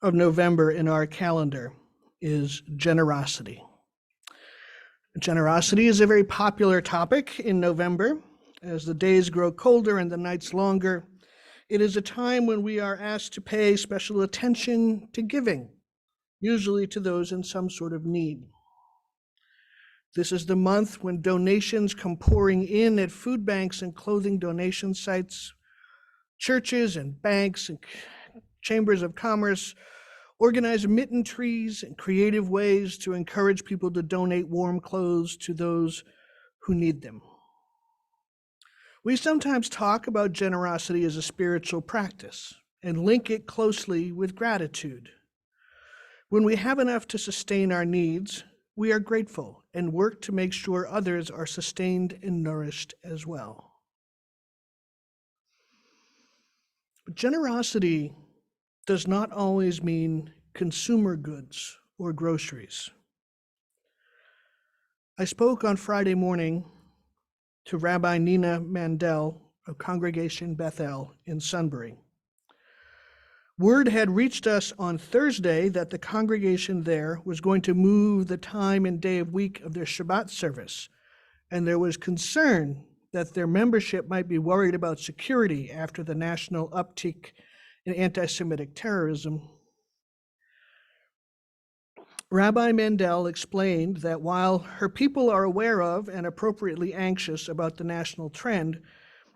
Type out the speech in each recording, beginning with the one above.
of November in our calendar is generosity. Generosity is a very popular topic in November. As the days grow colder and the nights longer, it is a time when we are asked to pay special attention to giving, usually to those in some sort of need. This is the month when donations come pouring in at food banks and clothing donation sites. Churches and banks and chambers of commerce organize mitten trees and creative ways to encourage people to donate warm clothes to those who need them. We sometimes talk about generosity as a spiritual practice and link it closely with gratitude. When we have enough to sustain our needs, we are grateful and work to make sure others are sustained and nourished as well. But generosity does not always mean consumer goods or groceries. I spoke on Friday morning to Rabbi Nina Mandel of Congregation Bethel in Sunbury. Word had reached us on Thursday that the congregation there was going to move the time and day of week of their Shabbat service, and there was concern that their membership might be worried about security after the national uptick in anti-Semitic terrorism. Rabbi Mandel explained that while her people are aware of and appropriately anxious about the national trend,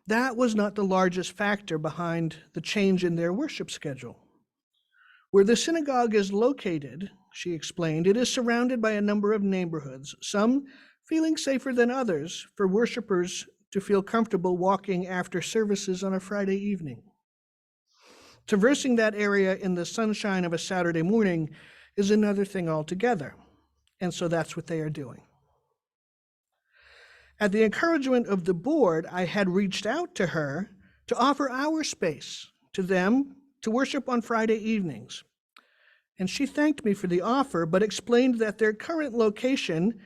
that was not the largest factor behind the change in their worship schedule. Where the synagogue is located, she explained, it is surrounded by a number of neighborhoods, some feeling safer than others for worshipers to feel comfortable walking after services on a Friday evening. Traversing that area in the sunshine of a Saturday morning is another thing altogether, and so that's what they are doing. At the encouragement of the board, I had reached out to her to offer our space to them to worship on Friday evenings. And she thanked me for the offer, but explained that their current location,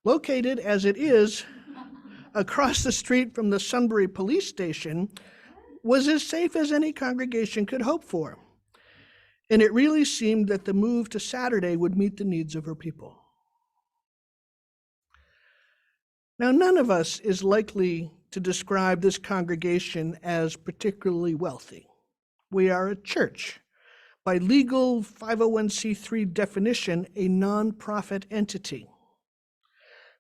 located as it is across the street from the Sunbury police station, was as safe as any congregation could hope for. And it really seemed that the move to Saturday would meet the needs of her people. Now, none of us is likely to describe this congregation as particularly wealthy. We are a church, by legal 501c3 definition, a nonprofit entity.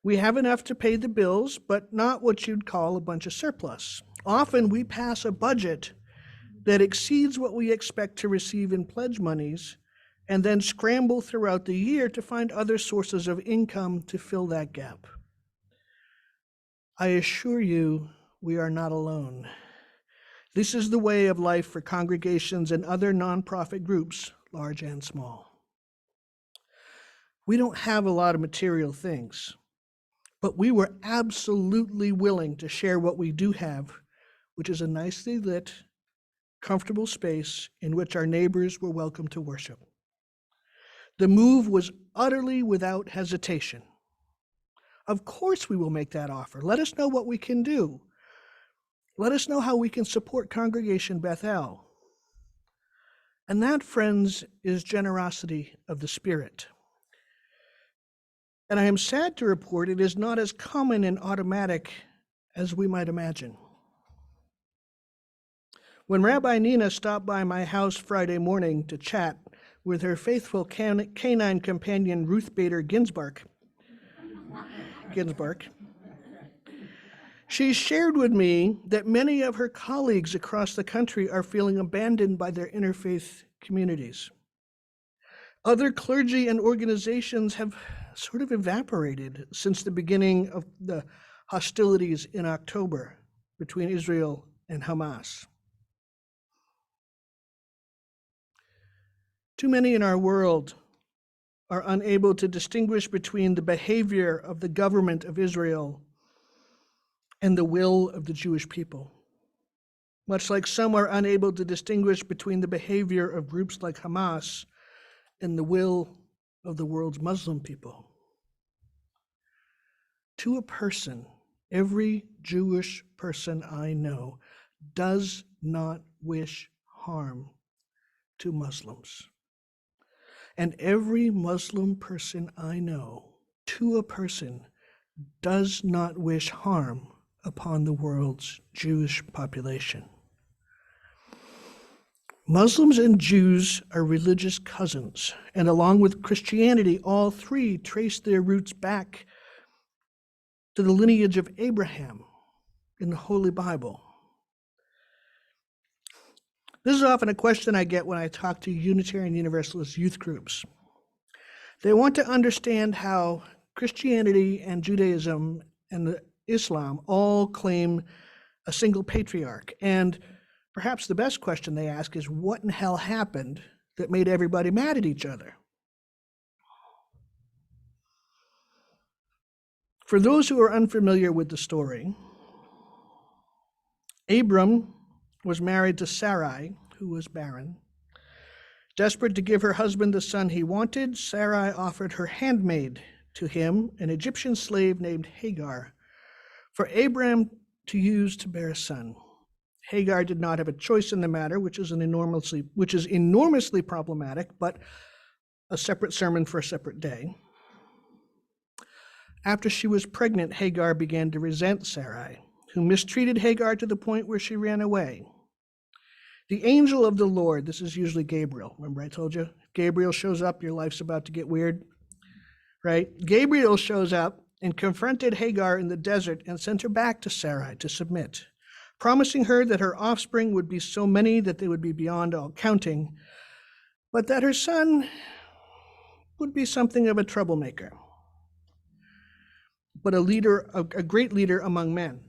We have enough to pay the bills, but not what you'd call a bunch of surplus. Often we pass a budget that exceeds what we expect to receive in pledge monies, and then scramble throughout the year to find other sources of income to fill that gap. I assure you, we are not alone. This is the way of life for congregations and other nonprofit groups, large and small. We don't have a lot of material things, but we were absolutely willing to share what we do have, which is a nicely lit, comfortable space in which our neighbors were welcome to worship. The move was utterly without hesitation. Of course we will make that offer. Let us know what we can do. Let us know how we can support Congregation Bethel. And that, friends, is generosity of the Spirit. And I am sad to report it is not as common and automatic as we might imagine. When Rabbi Nina stopped by my house Friday morning to chat with her faithful canine companion Ruth Bader Ginsburg, she shared with me that many of her colleagues across the country are feeling abandoned by their interfaith communities. Other clergy and organizations have sort of evaporated since the beginning of the hostilities in October between Israel and Hamas. Too many in our world are unable to distinguish between the behavior of the government of Israel and the will of the Jewish people. Much like some are unable to distinguish between the behavior of groups like Hamas and the will of the world's Muslim people. To a person, every Jewish person I know does not wish harm to Muslims. And every Muslim person I know, to a person, does not wish harm upon the world's Jewish population. Muslims and Jews are religious cousins, and along with Christianity, all three trace their roots back to the lineage of Abraham in the Holy Bible. This is often a question I get when I talk to Unitarian Universalist youth groups. They want to understand how Christianity and Judaism and Islam all claim a single patriarch. And perhaps the best question they ask is, what in hell happened that made everybody mad at each other? For those who are unfamiliar with the story, Abram was married to Sarai, who was barren. Desperate to give her husband the son he wanted, Sarai offered her handmaid to him, an Egyptian slave named Hagar, for Abram to use to bear a son. Hagar did not have a choice in the matter, which is enormously problematic, but a separate sermon for a separate day. After she was pregnant, Hagar began to resent Sarai, who mistreated Hagar to the point where she ran away. The angel of the Lord, this is usually Gabriel. Remember I told you? Gabriel shows up, your life's about to get weird, right? Gabriel shows up and confronted Hagar in the desert and sent her back to Sarai to submit, promising her that her offspring would be so many that they would be beyond all counting, but that her son would be something of a troublemaker, but a great leader among men.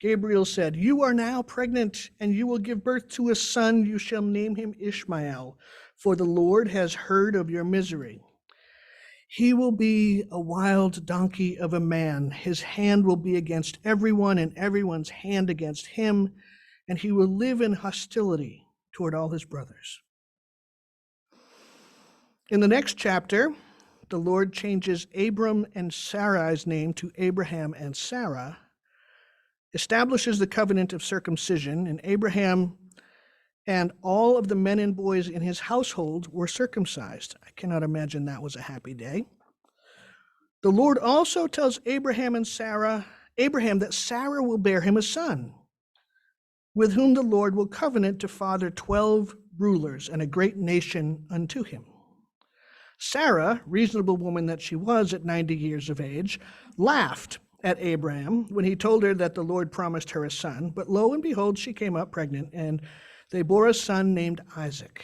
Gabriel said, "You are now pregnant, and you will give birth to a son. You shall name him Ishmael, for the Lord has heard of your misery. He will be a wild donkey of a man. His hand will be against everyone, and everyone's hand against him, and he will live in hostility toward all his brothers." In the next chapter, the Lord changes Abram and Sarai's name to Abraham and Sarah, establishes the covenant of circumcision, and Abraham and all of the men and boys in his household were circumcised. I cannot imagine that was a happy day. The Lord also tells Abraham that Sarah will bear him a son, with whom the Lord will covenant to father 12 rulers and a great nation unto him. Sarah, reasonable woman that she was at 90 years of age, laughed at Abraham when he told her that the Lord promised her a son, but lo and behold, she came up pregnant, and they bore a son named Isaac.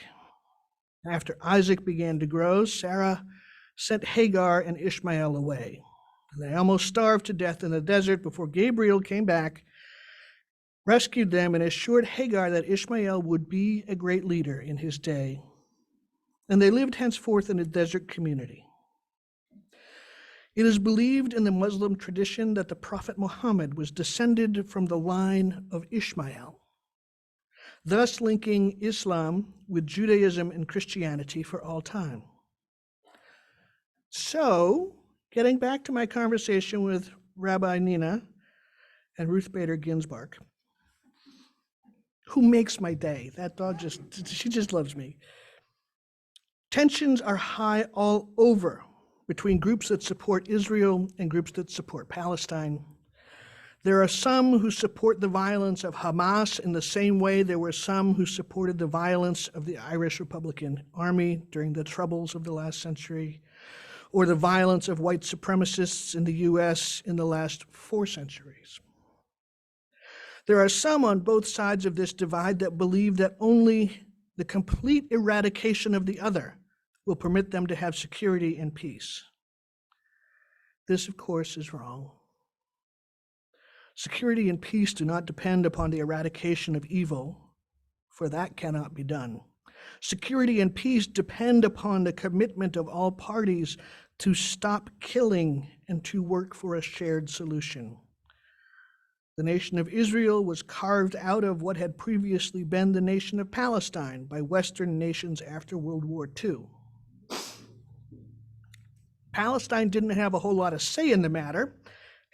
After Isaac began to grow, Sarah sent Hagar and Ishmael away. They almost starved to death in the desert before Gabriel came back, rescued them, and assured Hagar that Ishmael would be a great leader in his day. And they lived henceforth in a desert community. It is believed in the Muslim tradition that the Prophet Muhammad was descended from the line of Ishmael, thus linking Islam with Judaism and Christianity for all time. So, getting back to my conversation with Rabbi Nina and Ruth Bader Ginsburg, who makes my day. That dog she just loves me. Tensions are high all over between groups that support Israel and groups that support Palestine. There are some who support the violence of Hamas in the same way there were some who supported the violence of the Irish Republican Army during the Troubles of the last century, or the violence of white supremacists in the US in the last 4 centuries. There are some on both sides of this divide that believe that only the complete eradication of the other will permit them to have security and peace. This, of course, is wrong. Security and peace do not depend upon the eradication of evil, for that cannot be done. Security and peace depend upon the commitment of all parties to stop killing and to work for a shared solution. The nation of Israel was carved out of what had previously been the nation of Palestine by Western nations after World War II. Palestine didn't have a whole lot of say in the matter,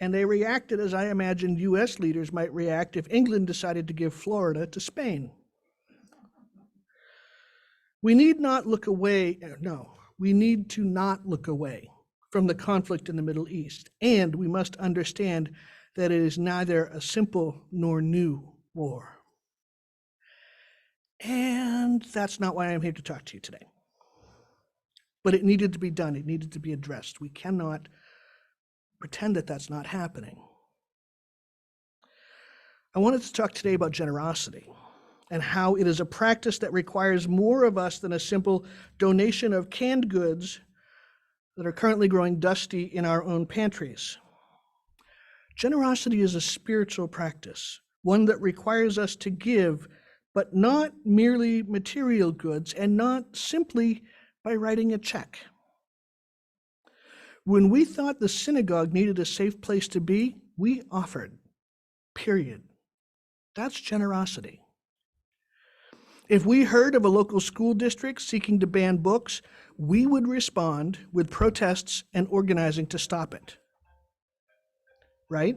And they reacted as I imagined US leaders might react if England decided to give Florida to Spain. We need not look away, no, we need to not look away from the conflict in the Middle East. And we must understand that it is neither a simple nor new war. And that's not why I'm here to talk to you today. But it needed to be done. It needed to be addressed. We cannot pretend that that's not happening. I wanted to talk today about generosity and how it is a practice that requires more of us than a simple donation of canned goods that are currently growing dusty in our own pantries. Generosity is a spiritual practice, one that requires us to give, but not merely material goods and not simply by writing a check. When we thought the synagogue needed a safe place to be, we offered, period. That's generosity. If we heard of a local school district seeking to ban books, we would respond with protests and organizing to stop it. Right?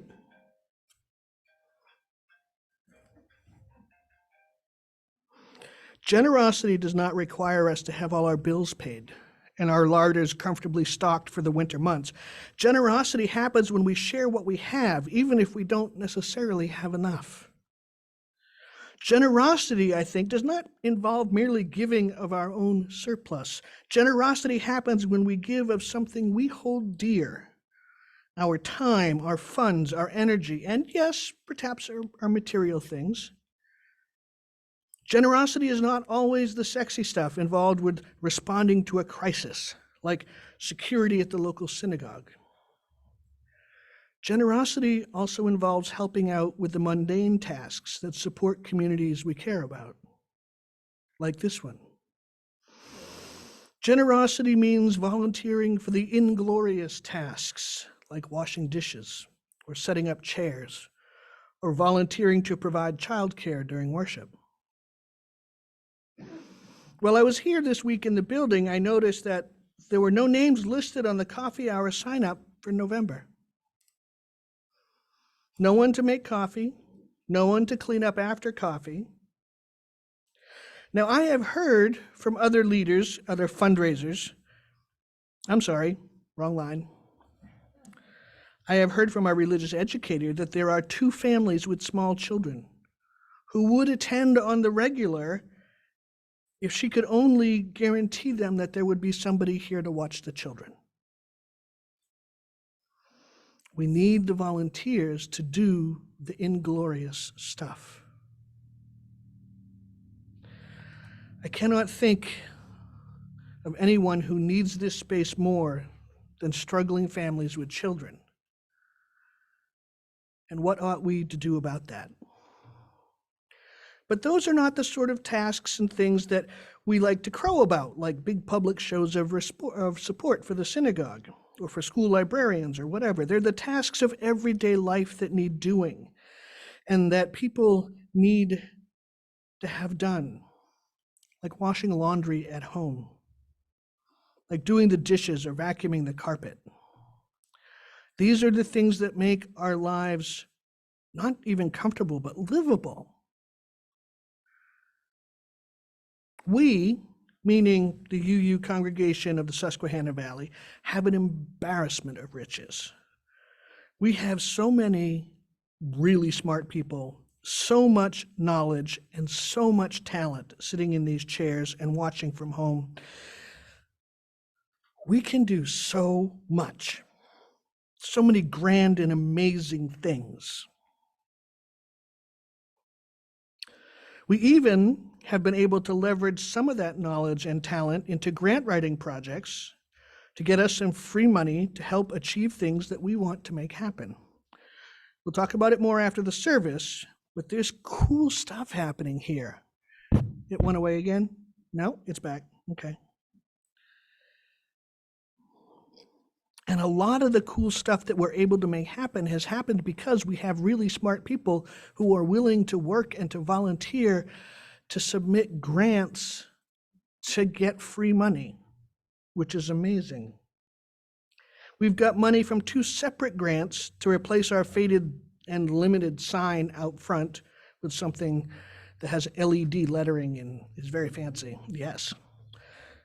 Generosity does not require us to have all our bills paid and our larders comfortably stocked for the winter months. Generosity happens when we share what we have, even if we don't necessarily have enough. Generosity, I think, does not involve merely giving of our own surplus. Generosity happens when we give of something we hold dear, our time, our funds, our energy, and yes, perhaps our material things. Generosity is not always the sexy stuff involved with responding to a crisis, like security at the local synagogue. Generosity also involves helping out with the mundane tasks that support communities we care about, like this one. Generosity means volunteering for the inglorious tasks, like washing dishes, or setting up chairs, or volunteering to provide childcare during worship. While I was here this week in the building, I noticed that there were no names listed on the coffee hour sign-up for November. No one to make coffee, no one to clean up after coffee. Now, I have heard from other leaders, other fundraisers, I'm sorry, wrong line. I have heard from our religious educator that there are 2 families with small children who would attend on the regular if she could only guarantee them that there would be somebody here to watch the children. We need the volunteers to do the inglorious stuff. I cannot think of anyone who needs this space more than struggling families with children. And what ought we to do about that? But those are not the sort of tasks and things that we like to crow about, like big public shows of support for the synagogue or for school librarians or whatever. They're the tasks of everyday life that need doing and that people need to have done, like washing laundry at home, like doing the dishes or vacuuming the carpet. These are the things that make our lives not even comfortable, but livable. We, meaning the UU congregation of the Susquehanna Valley, have an embarrassment of riches. We have so many really smart people, so much knowledge, and so much talent sitting in these chairs and watching from home. We can do so much, so many grand and amazing things. We even have been able to leverage some of that knowledge and talent into grant writing projects to get us some free money to help achieve things that we want to make happen. We'll talk about it more after the service, but there's cool stuff happening here. It went away again? No, it's back. Okay. And a lot of the cool stuff that we're able to make happen has happened because we have really smart people who are willing to work and to volunteer to submit grants to get free money, which is amazing. We've got money from 2 separate grants to replace our faded and limited sign out front with something that has LED lettering and is very fancy. Yes.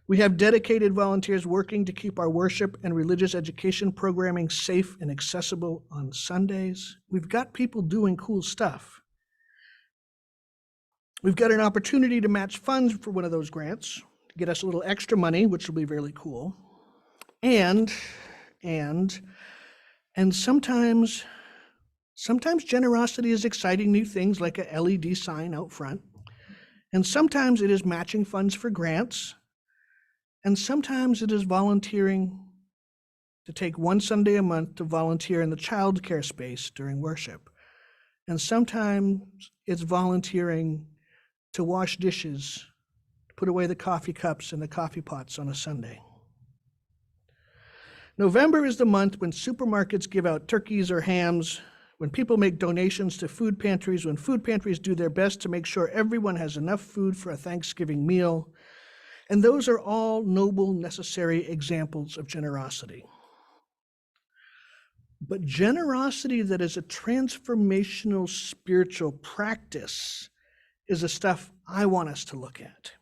We have dedicated volunteers working to keep our worship and religious education programming safe and accessible on Sundays. We've got people doing cool stuff. We've got an opportunity to match funds for one of those grants to get us a little extra money, which will be really cool. And sometimes generosity is exciting new things like a LED sign out front. And sometimes it is matching funds for grants. And sometimes it is volunteering to take one Sunday a month to volunteer in the child care space during worship. And sometimes it's volunteering to wash dishes, to put away the coffee cups and the coffee pots on a Sunday. November is the month when supermarkets give out turkeys or hams, when people make donations to food pantries, when food pantries do their best to make sure everyone has enough food for a Thanksgiving meal. And those are all noble, necessary examples of generosity. But generosity that is a transformational spiritual practice is the stuff I want us to look at.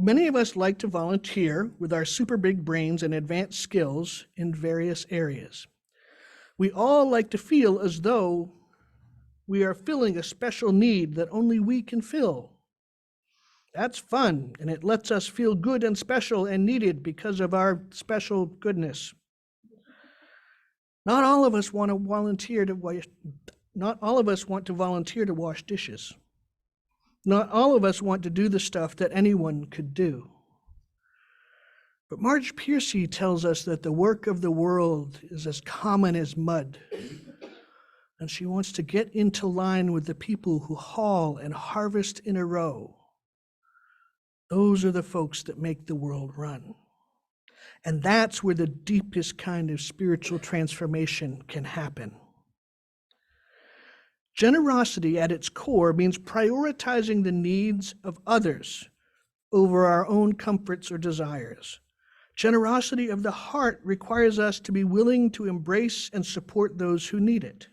Many of us like to volunteer with our super big brains and advanced skills in various areas. We all like to feel as though we are filling a special need that only we can fill. That's fun, and it lets us feel good and special and needed because of our special goodness. Not all of us want to volunteer to wash dishes. Not all of us want to do the stuff that anyone could do. But Marge Piercy tells us that the work of the world is as common as mud. And she wants to get into line with the people who haul and harvest in a row. Those are the folks that make the world run. And that's where the deepest kind of spiritual transformation can happen. Generosity at its core means prioritizing the needs of others over our own comforts or desires. Generosity of the heart requires us to be willing to embrace and support those who need it.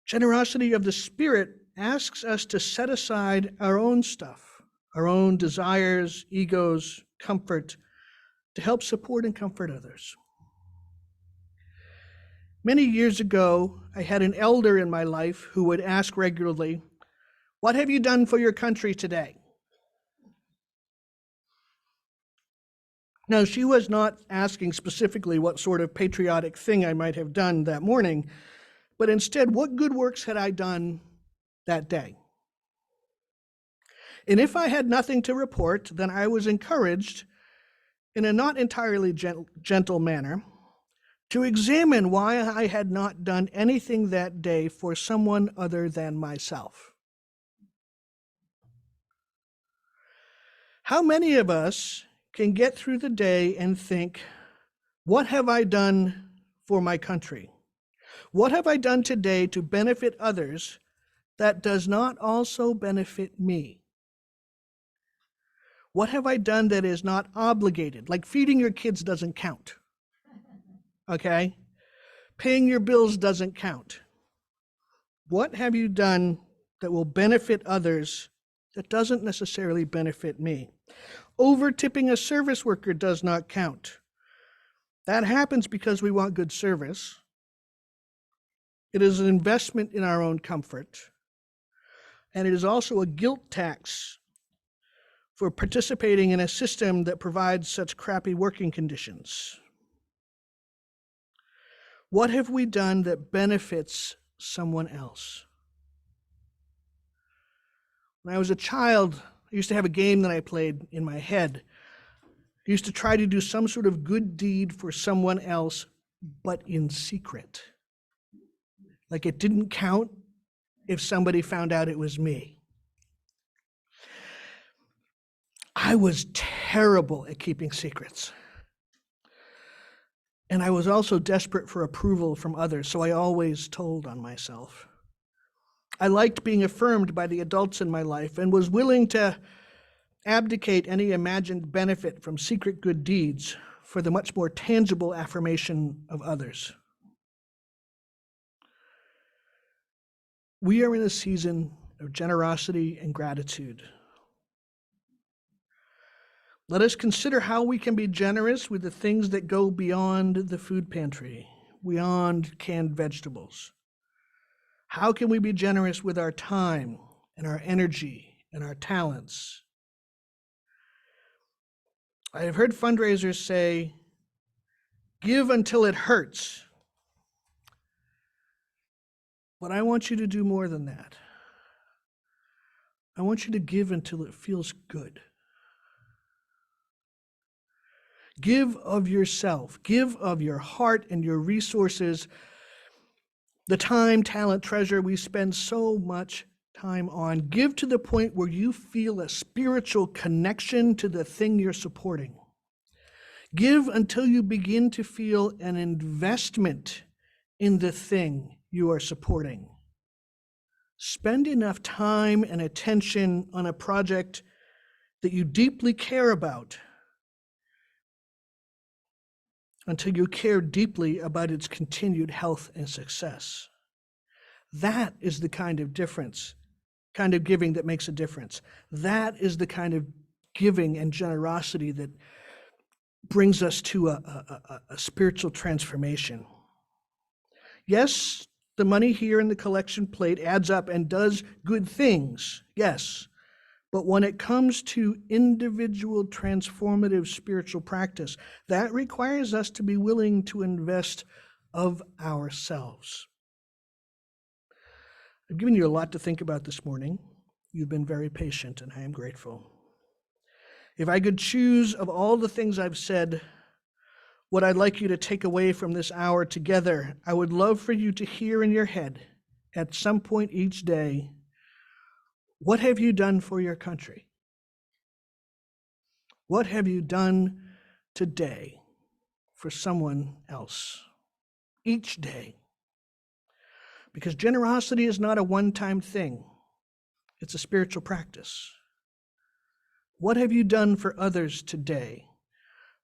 Generosity of the spirit asks us to set aside our own stuff, our own desires, egos, comfort, to help support and comfort others. Many years ago, I had an elder in my life who would ask regularly, "What have you done for your country today?" Now, she was not asking specifically what sort of patriotic thing I might have done that morning, but instead, what good works had I done that day? And if I had nothing to report, then I was encouraged, in a not entirely gentle manner, to examine why I had not done anything that day for someone other than myself. How many of us can get through the day and think, what have I done for my country? What have I done today to benefit others that does not also benefit me? What have I done that is not obligated? Like feeding your kids doesn't count, okay? Paying your bills doesn't count. What have you done that will benefit others that doesn't necessarily benefit me? Over-tipping a service worker does not count. That happens because we want good service. It is an investment in our own comfort. And it is also a guilt tax for participating in a system that provides such crappy working conditions. What have we done that benefits someone else? When I was a child, I used to have a game that I played in my head. I used to try to do some sort of good deed for someone else, but in secret. Like it didn't count if somebody found out it was me. I was terrible at keeping secrets. And I was also desperate for approval from others, so I always told on myself. I liked being affirmed by the adults in my life and was willing to abdicate any imagined benefit from secret good deeds for the much more tangible affirmation of others. We are in a season of generosity and gratitude. Let us consider how we can be generous with the things that go beyond the food pantry, beyond canned vegetables. How can we be generous with our time and our energy and our talents? I have heard fundraisers say, give until it hurts. But I want you to do more than that. I want you to give until it feels good. Give of yourself. Give of your heart and your resources, the time, talent, treasure we spend so much time on. Give to the point where you feel a spiritual connection to the thing you're supporting. Give until you begin to feel an investment in the thing you are supporting. Spend enough time and attention on a project that you deeply care about until you care deeply about its continued health and success. That is the kind of giving that makes a difference. That is the kind of giving and generosity that brings us to a spiritual transformation. Yes, the money here in the collection plate adds up and does good things, yes. But when it comes to individual transformative spiritual practice, that requires us to be willing to invest of ourselves. I've given you a lot to think about this morning. You've been very patient, and I am grateful. If I could choose of all the things I've said, what I'd like you to take away from this hour together, I would love for you to hear in your head at some point each day, what have you done for your country? What have you done today for someone else? Each day. Because generosity is not a one-time thing. It's a spiritual practice. What have you done for others today?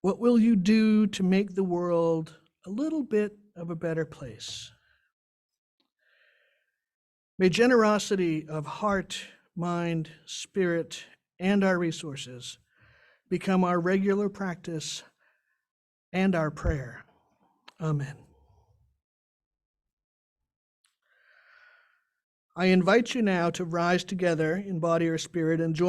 What will you do to make the world a little bit of a better place? May generosity of heart, mind, spirit, and our resources become our regular practice and our prayer. Amen. I invite you now to rise together in body or spirit and join